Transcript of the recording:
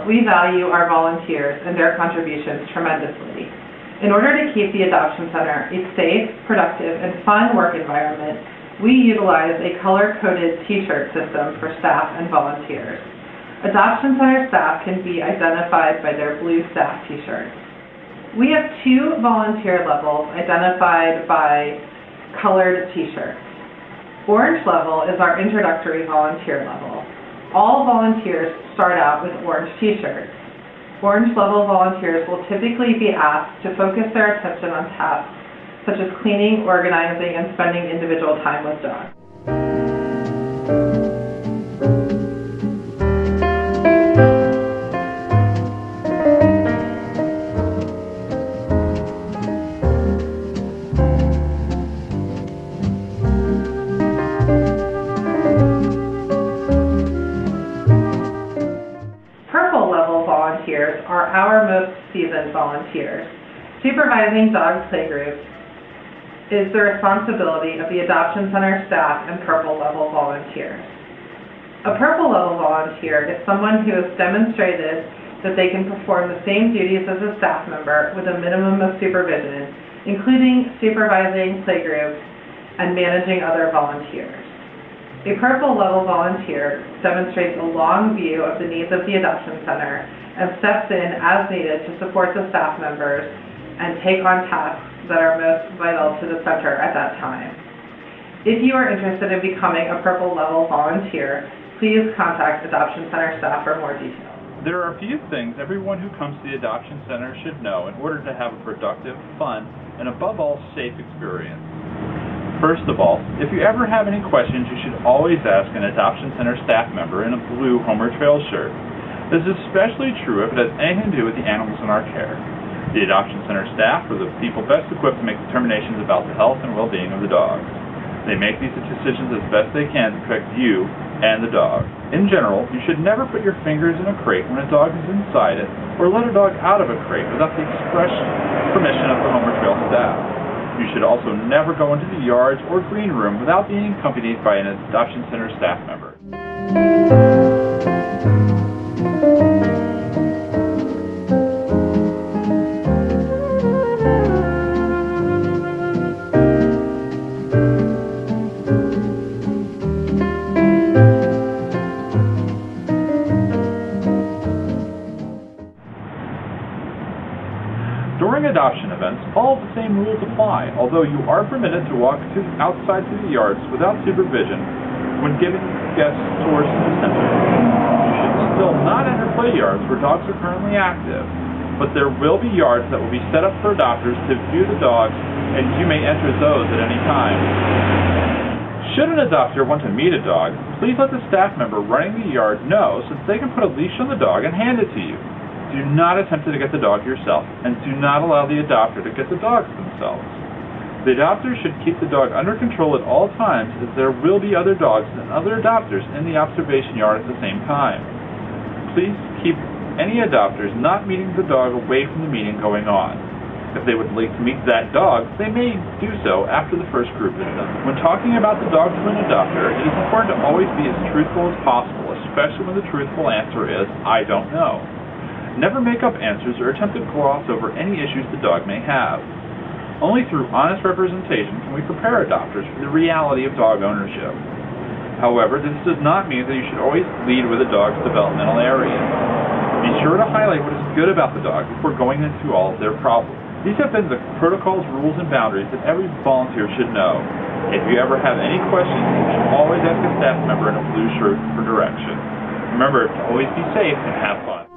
we value our volunteers and their contributions tremendously. In order to keep the Adoption Center a safe, productive, and fun work environment, we utilize a color-coded T-shirt system for staff and volunteers. Adoption Center staff can be identified by their blue staff T-shirts. We have 2 volunteer levels identified by colored T-shirts. Orange level is our introductory volunteer level. All volunteers start out with orange T-shirts. Orange level volunteers will typically be asked to focus their attention on tasks such as cleaning, organizing, and spending individual time with dogs. Volunteers are our most seasoned volunteers. Supervising dog playgroups is the responsibility of the Adoption Center staff and Purple Level volunteers. A Purple Level volunteer is someone who has demonstrated that they can perform the same duties as a staff member with a minimum of supervision, including supervising playgroups and managing other volunteers. A Purple Level volunteer demonstrates a long view of the needs of the Adoption Center and steps in as needed to support the staff members and take on tasks that are most vital to the center at that time. If you are interested in becoming a Purple Level volunteer, please contact Adoption Center staff for more details. There are a few things everyone who comes to the Adoption Center should know in order to have a productive, fun, and above all, safe experience. First of all, if you ever have any questions, you should always ask an Adoption Center staff member in a blue Homeward Trail shirt. This is especially true if it has anything to do with the animals in our care. The Adoption Center staff are the people best equipped to make determinations about the health and well-being of the dogs. They make these decisions as best they can to protect you and the dog. In general, you should never put your fingers in a crate when a dog is inside it, or let a dog out of a crate without the express permission of the Homeward Trail staff. You should also never go into the yards or green room without being accompanied by an Adoption Center staff member. During adoption events, all of the same rules apply, although you are permitted to walk outside to the yards without supervision when giving guests tours to the center. You should still not enter play yards where dogs are currently active, but there will be yards that will be set up for adopters to view the dogs, and you may enter those at any time. Should an adopter want to meet a dog, please let the staff member running the yard know so that they can put a leash on the dog and hand it to you. Do not attempt to get the dog yourself, and do not allow the adopter to get the dogs themselves. The adopter should keep the dog under control at all times, as there will be other dogs and other adopters in the observation yard at the same time. Please keep any adopters not meeting the dog away from the meeting going on. If they would like to meet that dog, they may do so after the first group is done. When talking about the dog to an adopter, it is important to always be as truthful as possible, especially when the truthful answer is, "I don't know." Never make up answers or attempt to gloss over any issues the dog may have. Only through honest representation can we prepare adopters for the reality of dog ownership. However, this does not mean that you should always lead with a dog's developmental areas. Be sure to highlight what is good about the dog before going into all of their problems. These have been the protocols, rules, and boundaries that every volunteer should know. If you ever have any questions, you should always ask a staff member in a blue shirt for direction. Remember to always be safe and have fun.